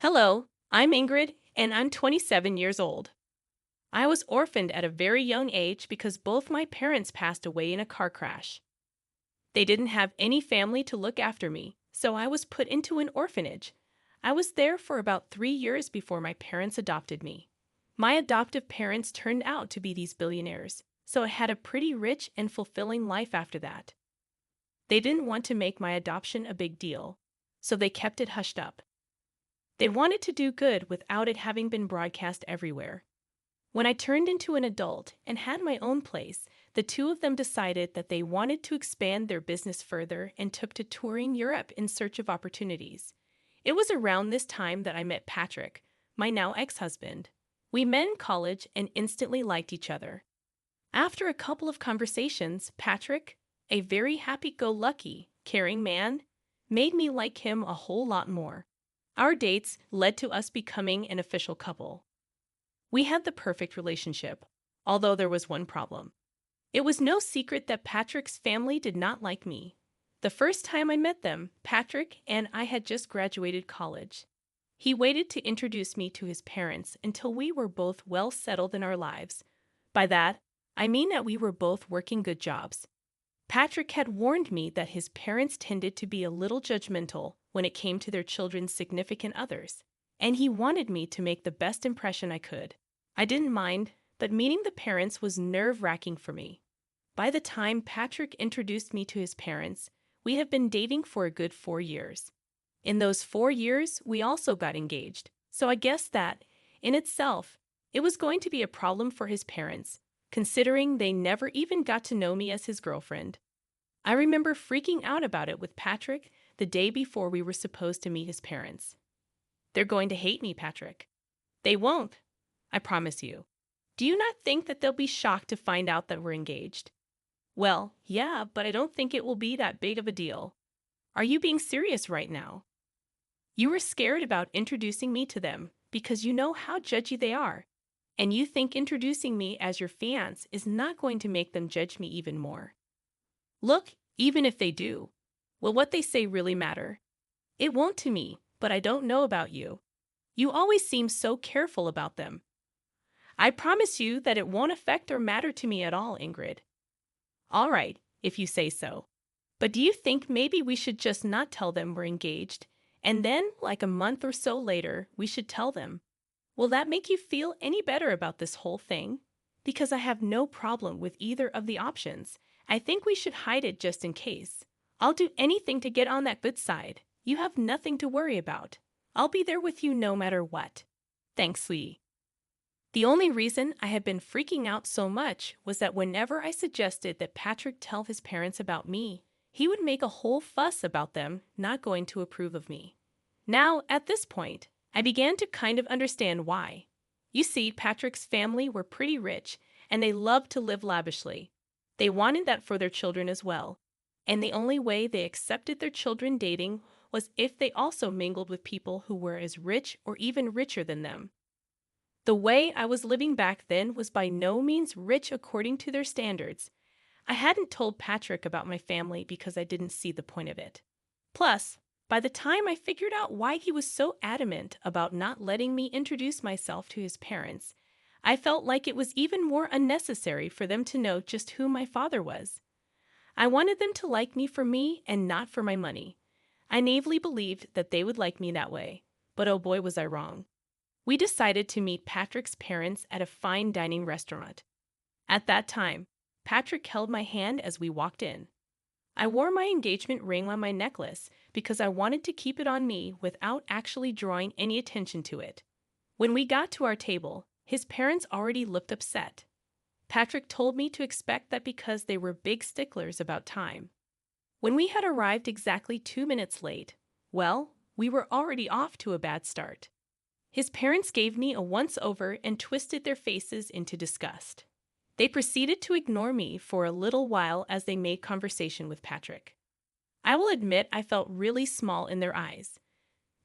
Hello, I'm Ingrid, and I'm 27 years old. I was orphaned at a very young age because both my parents passed away in a car crash. They didn't have any family to look after me, so I was put into an orphanage. I was there for about 3 years before my parents adopted me. My adoptive parents turned out to be these billionaires, so I had a pretty rich and fulfilling life after that. They didn't want to make my adoption a big deal, so they kept it hushed up. They wanted to do good without it having been broadcast everywhere. When I turned into an adult and had my own place, the two of them decided that they wanted to expand their business further and took to touring Europe in search of opportunities. It was around this time that I met Patrick, my now ex-husband. We met in college and instantly liked each other. After a couple of conversations, Patrick, a very happy-go-lucky, caring man, made me like him a whole lot more. Our dates led to us becoming an official couple. We had the perfect relationship, although there was one problem. It was no secret that Patrick's family did not like me. The first time I met them, Patrick and I had just graduated college. He waited to introduce me to his parents until we were both well settled in our lives. By that, I mean that we were both working good jobs. Patrick had warned me that his parents tended to be a little judgmental when it came to their children's significant others, and he wanted me to make the best impression I could. I didn't mind, but meeting the parents was nerve-wracking for me. By the time Patrick introduced me to his parents, we had been dating for a good 4 years. In those 4 years, we also got engaged, so I guessed that, in itself, it was going to be a problem for his parents, considering they never even got to know me as his girlfriend. I remember freaking out about it with Patrick the day before we were supposed to meet his parents. They're going to hate me, Patrick. They won't, I promise you. Do you not think that they'll be shocked to find out that we're engaged? Well, yeah, but I don't think it will be that big of a deal. Are you being serious right now? You were scared about introducing me to them because you know how judgy they are, and you think introducing me as your fiancé is not going to make them judge me even more. Look, even if they do, will what they say really matter? It won't to me, but I don't know about you. You always seem so careful about them. I promise you that it won't affect or matter to me at all, Ingrid. All right, if you say so. But do you think maybe we should just not tell them we're engaged, and then, like a month or so later, we should tell them? Will that make you feel any better about this whole thing? Because I have no problem with either of the options. I think we should hide it just in case. I'll do anything to get on that good side. You have nothing to worry about. I'll be there with you no matter what. Thanks, sweetie. The only reason I had been freaking out so much was that whenever I suggested that Patrick tell his parents about me, he would make a whole fuss about them not going to approve of me. Now, at this point, I began to kind of understand why. You see, Patrick's family were pretty rich, and they loved to live lavishly. They wanted that for their children as well, and the only way they accepted their children dating was if they also mingled with people who were as rich or even richer than them. The way I was living back then was by no means rich according to their standards. I hadn't told Patrick about my family because I didn't see the point of it. Plus, by the time I figured out why he was so adamant about not letting me introduce myself to his parents, I felt like it was even more unnecessary for them to know just who my father was. I wanted them to like me for me and not for my money. I naively believed that they would like me that way, but oh boy was I wrong. We decided to meet Patrick's parents at a fine dining restaurant. At that time, Patrick held my hand as we walked in. I wore my engagement ring on my necklace because I wanted to keep it on me without actually drawing any attention to it. When we got to our table, his parents already looked upset. Patrick told me to expect that because they were big sticklers about time. When we had arrived exactly 2 minutes late, well, we were already off to a bad start. His parents gave me a once-over and twisted their faces into disgust. They proceeded to ignore me for a little while as they made conversation with Patrick. I will admit I felt really small in their eyes.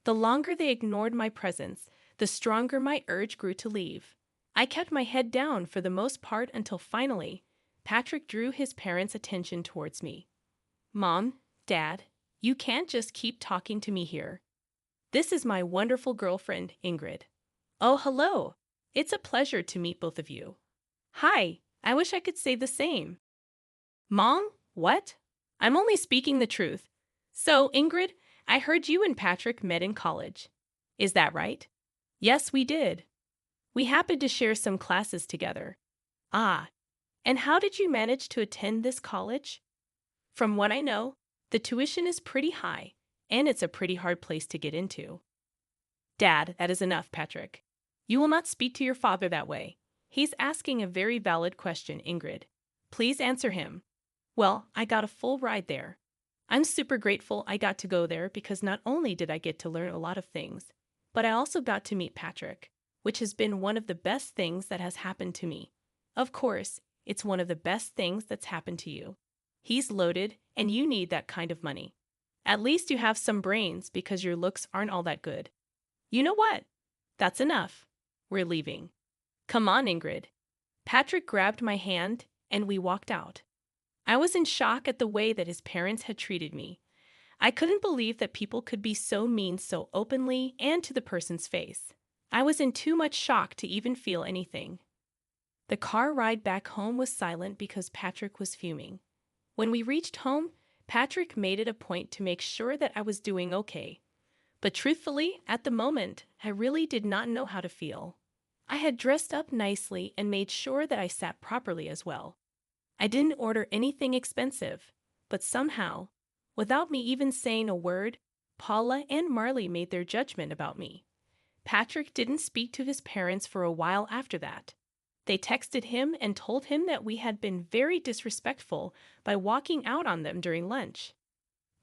The longer they ignored my presence, the stronger my urge grew to leave. I kept my head down for the most part until finally, Patrick drew his parents' attention towards me. Mom, Dad, you can't just keep talking to me here. This is my wonderful girlfriend, Ingrid. Oh, hello. It's a pleasure to meet both of you. Hi, I wish I could say the same. Mom? What? I'm only speaking the truth. So, Ingrid, I heard you and Patrick met in college. Is that right? Yes, we did. We happened to share some classes together. Ah, and how did you manage to attend this college? From what I know, the tuition is pretty high, and it's a pretty hard place to get into. Dad, that is enough, Patrick. You will not speak to your father that way. He's asking a very valid question, Ingrid. Please answer him. Well, I got a full ride there. I'm super grateful I got to go there because not only did I get to learn a lot of things, but I also got to meet Patrick, which has been one of the best things that has happened to me. Of course, it's one of the best things that's happened to you. He's loaded, and you need that kind of money. At least you have some brains because your looks aren't all that good. You know what? That's enough. We're leaving. Come on, Ingrid. Patrick grabbed my hand, and we walked out. I was in shock at the way that his parents had treated me. I couldn't believe that people could be so mean so openly and to the person's face. I was in too much shock to even feel anything. The car ride back home was silent because Patrick was fuming. When we reached home, Patrick made it a point to make sure that I was doing okay. But truthfully, at the moment, I really did not know how to feel. I had dressed up nicely and made sure that I sat properly as well. I didn't order anything expensive, but somehow, without me even saying a word, Paula and Marley made their judgment about me. Patrick didn't speak to his parents for a while after that. They texted him and told him that we had been very disrespectful by walking out on them during lunch.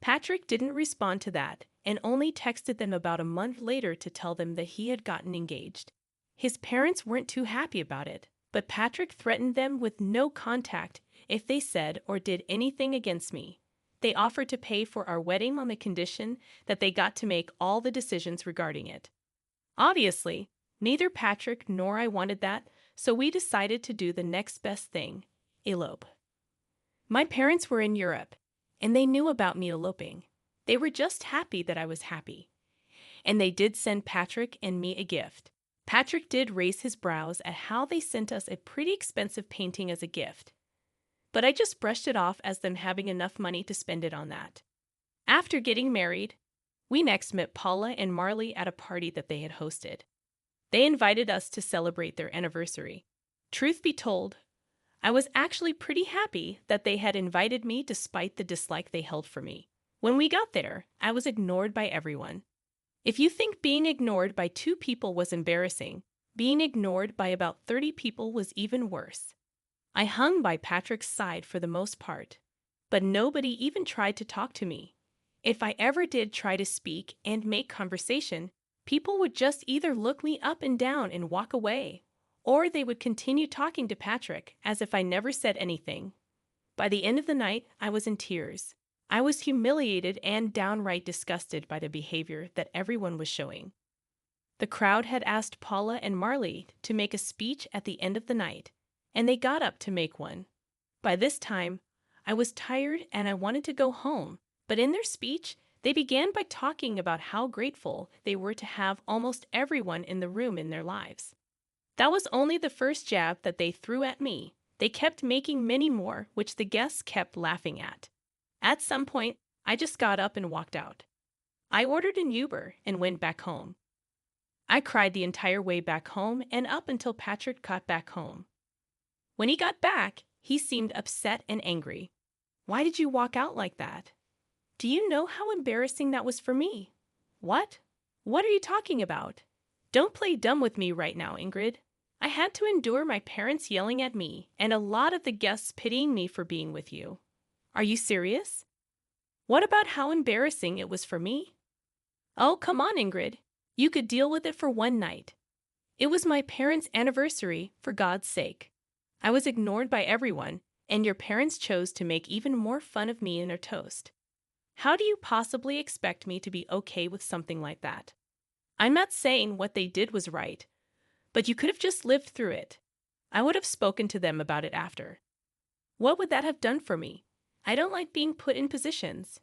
Patrick didn't respond to that and only texted them about a month later to tell them that he had gotten engaged. His parents weren't too happy about it, but Patrick threatened them with no contact if they said or did anything against me. They offered to pay for our wedding on the condition that they got to make all the decisions regarding it. Obviously, neither Patrick nor I wanted that, so we decided to do the next best thing, elope. My parents were in Europe, and they knew about me eloping. They were just happy that I was happy. And they did send Patrick and me a gift. Patrick did raise his brows at how they sent us a pretty expensive painting as a gift. But I just brushed it off as them having enough money to spend it on that. After getting married, we next met Paula and Marley at a party that they had hosted. They invited us to celebrate their anniversary. Truth be told, I was actually pretty happy that they had invited me despite the dislike they held for me. When we got there, I was ignored by everyone. If you think being ignored by 2 people was embarrassing, being ignored by about 30 people was even worse. I hung by Patrick's side for the most part, but nobody even tried to talk to me. If I ever did try to speak and make conversation, people would just either look me up and down and walk away, or they would continue talking to Patrick as if I never said anything. By the end of the night, I was in tears. I was humiliated and downright disgusted by the behavior that everyone was showing. The crowd had asked Paula and Marley to make a speech at the end of the night, and they got up to make one. By this time, I was tired and I wanted to go home, but in their speech, they began by talking about how grateful they were to have almost everyone in the room in their lives. That was only the first jab that they threw at me. They kept making many more, which the guests kept laughing at. At some point, I just got up and walked out. I ordered an Uber and went back home. I cried the entire way back home and up until Patrick got back home. When he got back, he seemed upset and angry. Why did you walk out like that? Do you know how embarrassing that was for me? What? What are you talking about? Don't play dumb with me right now, Ingrid. I had to endure my parents yelling at me and a lot of the guests pitying me for being with you. Are you serious? What about how embarrassing it was for me? Oh, come on, Ingrid. You could deal with it for one night. It was my parents' anniversary, for God's sake. I was ignored by everyone, and your parents chose to make even more fun of me in their toast. How do you possibly expect me to be okay with something like that? I'm not saying what they did was right, but you could have just lived through it. I would have spoken to them about it after. What would that have done for me? I don't like being put in positions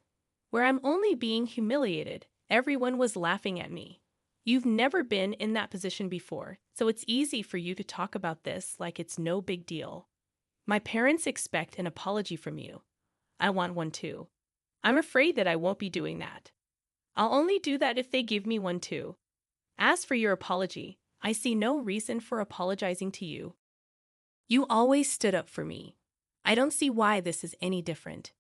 where I'm only being humiliated Everyone was laughing at me. You've never been in that position before, so it's easy for you to talk about this like it's no big deal. My parents expect an apology from you. I want one too. I'm afraid that I won't be doing that. I'll only do that if they give me one too. As for your apology, I see no reason for apologizing to you. You always stood up for me. I don't see why this is any different.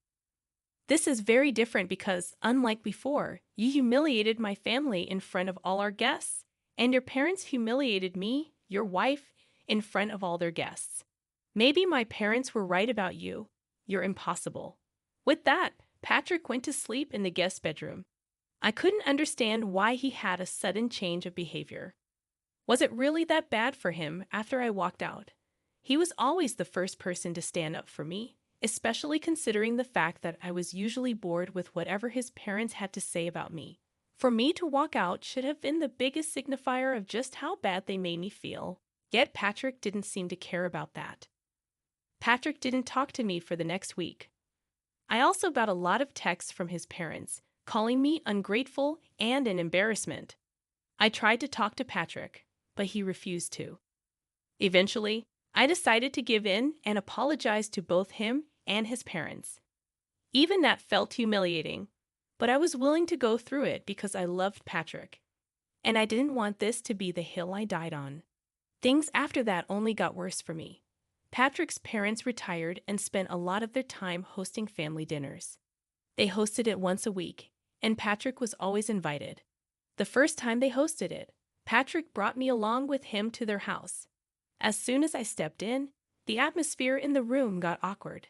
This is very different because, unlike before, you humiliated my family in front of all our guests, and your parents humiliated me, your wife, in front of all their guests. Maybe my parents were right about you. You're impossible. With that, Patrick went to sleep in the guest bedroom. I couldn't understand why he had a sudden change of behavior. Was it really that bad for him after I walked out? He was always the first person to stand up for me, especially considering the fact that I was usually bored with whatever his parents had to say about me. For me to walk out should have been the biggest signifier of just how bad they made me feel. Yet Patrick didn't seem to care about that. Patrick didn't talk to me for the next week. I also got a lot of texts from his parents, calling me ungrateful and an embarrassment. I tried to talk to Patrick, but he refused to. Eventually, I decided to give in and apologize to both him and his parents. Even that felt humiliating, but I was willing to go through it because I loved Patrick, and I didn't want this to be the hill I died on. Things after that only got worse for me. Patrick's parents retired and spent a lot of their time hosting family dinners. They hosted it once a week, and Patrick was always invited. The first time they hosted it, Patrick brought me along with him to their house. As soon as I stepped in, the atmosphere in the room got awkward.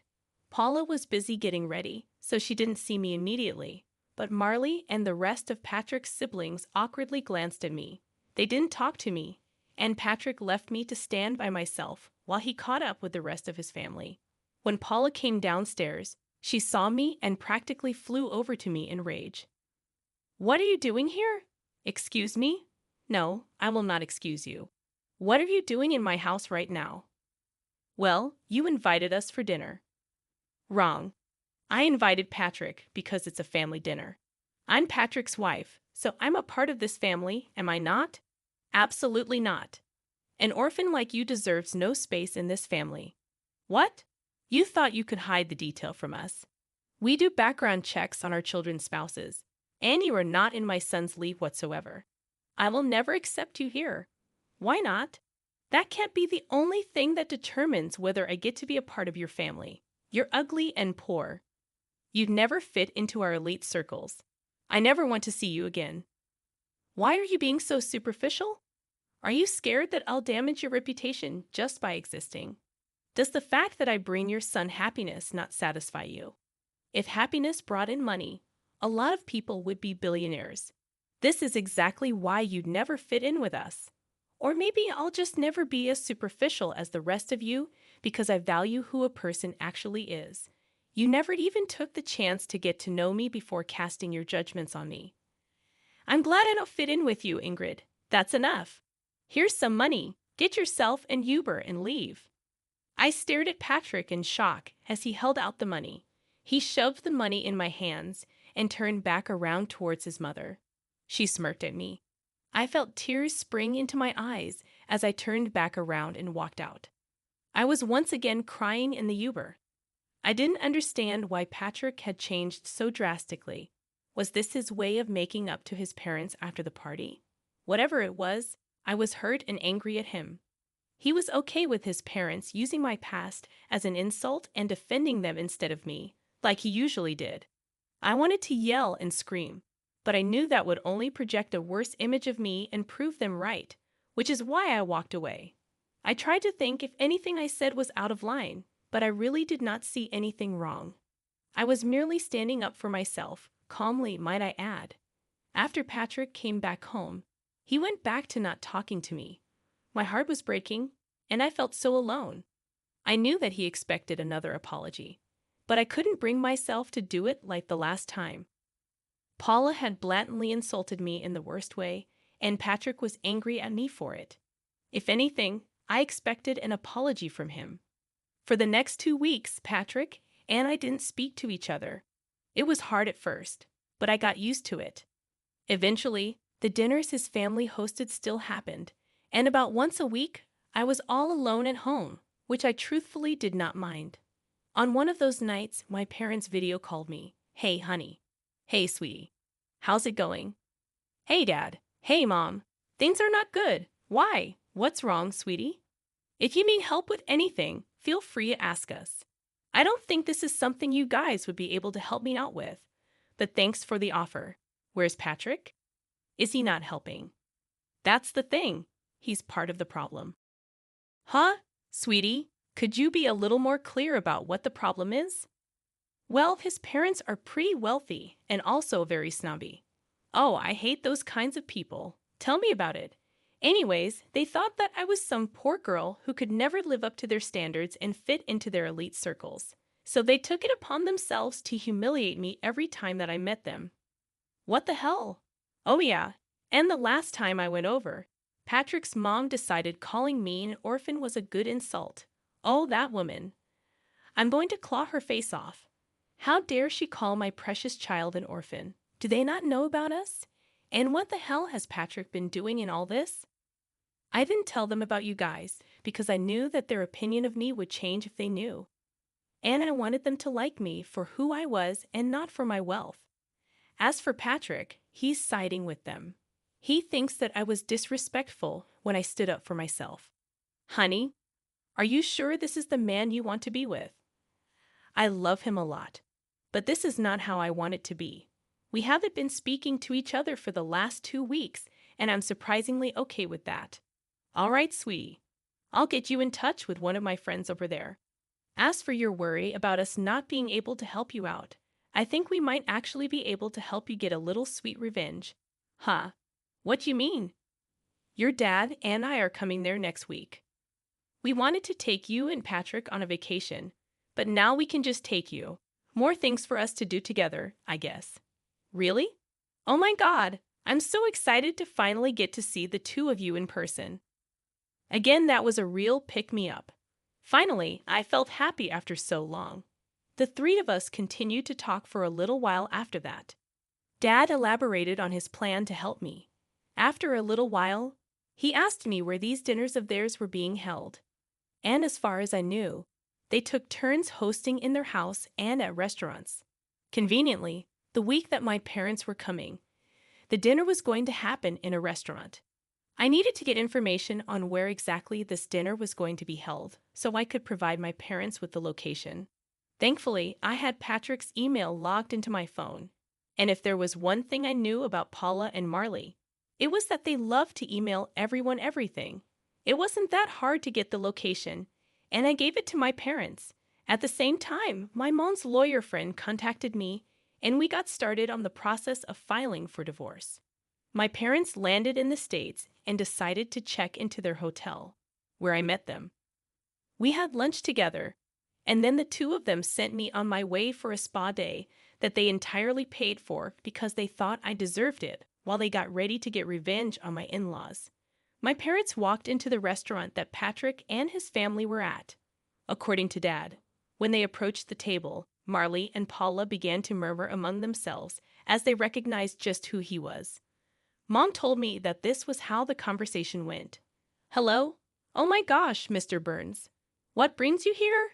Paula was busy getting ready, so she didn't see me immediately, but Marley and the rest of Patrick's siblings awkwardly glanced at me. They didn't talk to me, and Patrick left me to stand by myself while he caught up with the rest of his family. When Paula came downstairs, she saw me and practically flew over to me in rage. "What are you doing here?" "Excuse me?" "No, I will not excuse you. What are you doing in my house right now?" "Well, you invited us for dinner." "Wrong. I invited Patrick because it's a family dinner. I'm Patrick's wife, so I'm a part of this family, am I not?" "Absolutely not. An orphan like you deserves no space in this family." "What? You thought you could hide the detail from us. We do background checks on our children's spouses, and you are not in my son's league whatsoever. I will never accept you here." "Why not?" "That can't be the only thing that determines whether I get to be a part of your family. You're ugly and poor. You'd never fit into our elite circles. I never want to see you again." "Why are you being so superficial? Are you scared that I'll damage your reputation just by existing? Does the fact that I bring your son happiness not satisfy you? If happiness brought in money, a lot of people would be billionaires. This is exactly why you'd never fit in with us. Or maybe I'll just never be as superficial as the rest of you because I value who a person actually is. You never even took the chance to get to know me before casting your judgments on me." "I'm glad I don't fit in with you, Ingrid. That's enough. Here's some money. Get yourself an Uber and leave." I stared at Patrick in shock as he held out the money. He shoved the money in my hands and turned back around towards his mother. She smirked at me. I felt tears spring into my eyes as I turned back around and walked out. I was once again crying in the Uber. I didn't understand why Patrick had changed so drastically. Was this his way of making up to his parents after the party? Whatever it was, I was hurt and angry at him. He was okay with his parents using my past as an insult and defending them instead of me, like he usually did. I wanted to yell and scream, but I knew that would only project a worse image of me and prove them right, which is why I walked away. I tried to think if anything I said was out of line, but I really did not see anything wrong. I was merely standing up for myself, calmly, might I add. After Patrick came back home, he went back to not talking to me. My heart was breaking, and I felt so alone. I knew that he expected another apology, but I couldn't bring myself to do it like the last time. Paula had blatantly insulted me in the worst way, and Patrick was angry at me for it. If anything, I expected an apology from him. For the next 2 weeks, Patrick and I didn't speak to each other. It was hard at first, but I got used to it. Eventually, the dinners his family hosted still happened, and about once a week, I was all alone at home, which I truthfully did not mind. On one of those nights, my parents video called me. Hey, honey. Hey, sweetie. How's it going? Hey, Dad. Hey, Mom. Things are not good. Why? What's wrong, sweetie? If you need help with anything, feel free to ask us. I don't think this is something you guys would be able to help me out with, but thanks for the offer. Where's Patrick? Is he not helping? That's the thing. He's part of the problem. Huh? Sweetie, could you be a little more clear about what the problem is? Well, his parents are pretty wealthy and also very snobby. Oh, I hate those kinds of people. Tell me about it. Anyways, they thought that I was some poor girl who could never live up to their standards and fit into their elite circles. So they took it upon themselves to humiliate me every time that I met them. What the hell? Oh yeah, and the last time I went over, Patrick's mom decided calling me an orphan was a good insult. Oh, that woman. I'm going to claw her face off. How dare she call my precious child an orphan? Do they not know about us? And what the hell has Patrick been doing in all this? I didn't tell them about you guys because I knew that their opinion of me would change if they knew. And I wanted them to like me for who I was and not for my wealth. As for Patrick, he's siding with them. He thinks that I was disrespectful when I stood up for myself. Honey, are you sure this is the man you want to be with? I love him a lot, but this is not how I want it to be. We haven't been speaking to each other for the last 2 weeks, and I'm surprisingly okay with that. All right, sweetie. I'll get you in touch with one of my friends over there. As for your worry about us not being able to help you out, I think we might actually be able to help you get a little sweet revenge. Huh? What do you mean? Your dad and I are coming there next week. We wanted to take you and Patrick on a vacation, but now we can just take you. More things for us to do together, I guess. Really? Oh my God! I'm so excited to finally get to see the two of you in person. Again, that was a real pick-me-up. Finally, I felt happy after so long. The three of us continued to talk for a little while after that. Dad elaborated on his plan to help me. After a little while, he asked me where these dinners of theirs were being held. And as far as I knew, they took turns hosting in their house and at restaurants. Conveniently, the week that my parents were coming, the dinner was going to happen in a restaurant. I needed to get information on where exactly this dinner was going to be held so I could provide my parents with the location. Thankfully, I had Patrick's email logged into my phone. And if there was one thing I knew about Paula and Marley, it was that they loved to email everyone everything. It wasn't that hard to get the location, and I gave it to my parents. At the same time, my mom's lawyer friend contacted me, and we got started on the process of filing for divorce. My parents landed in the States and decided to check into their hotel, where I met them. We had lunch together, and then the two of them sent me on my way for a spa day that they entirely paid for because they thought I deserved it while they got ready to get revenge on my in-laws. My parents walked into the restaurant that Patrick and his family were at. According to Dad, when they approached the table, Marley and Paula began to murmur among themselves as they recognized just who he was. Mom told me that this was how the conversation went. Hello? Oh my gosh, Mr. Burns. What brings you here?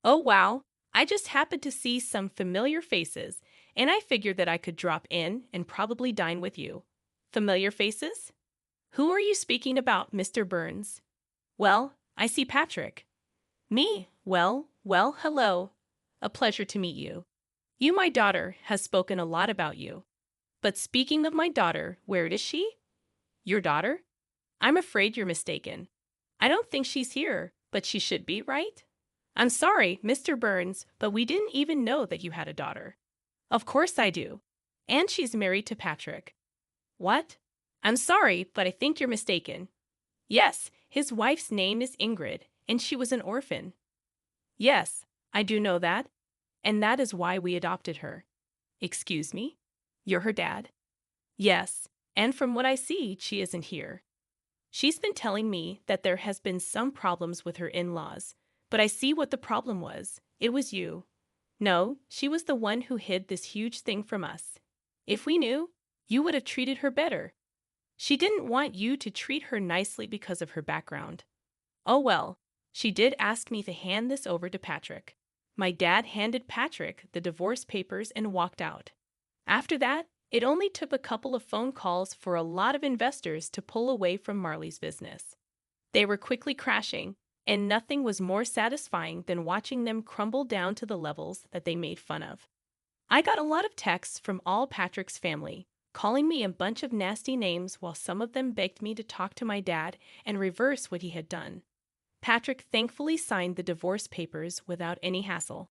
Oh wow, I just happened to see some familiar faces, and I figured that I could drop in and probably dine with you. Familiar faces? Who are you speaking about, Mr. Burns? Well, I see Patrick. Me? Well, hello. A pleasure to meet you. You, my daughter, has spoken a lot about you. But speaking of my daughter, where is she? Your daughter? I'm afraid you're mistaken. I don't think she's here, but she should be, right? I'm sorry, Mr. Burns, but we didn't even know that you had a daughter. Of course I do. And she's married to Patrick. What? I'm sorry, but I think you're mistaken. Yes, his wife's name is Ingrid, and she was an orphan. Yes, I do know that, and that is why we adopted her. Excuse me? You're her dad? Yes, and from what I see, she isn't here. She's been telling me that there has been some problems with her in-laws, but I see what the problem was. It was you. No, she was the one who hid this huge thing from us. If we knew, you would have treated her better. She didn't want you to treat her nicely because of her background. Oh well, she did ask me to hand this over to Patrick. My dad handed Patrick the divorce papers and walked out. After that, it only took a couple of phone calls for a lot of investors to pull away from Marley's business. They were quickly crashing, and nothing was more satisfying than watching them crumble down to the levels that they made fun of. I got a lot of texts from all Patrick's family, calling me a bunch of nasty names while some of them begged me to talk to my dad and reverse what he had done. Patrick thankfully signed the divorce papers without any hassle.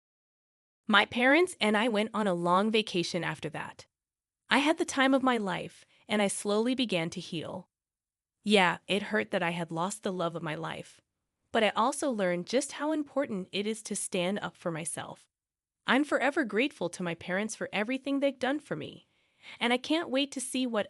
My parents and I went on a long vacation after that. I had the time of my life, and I slowly began to heal. Yeah, it hurt that I had lost the love of my life, but I also learned just how important it is to stand up for myself. I'm forever grateful to my parents for everything they've done for me, and I can't wait to see what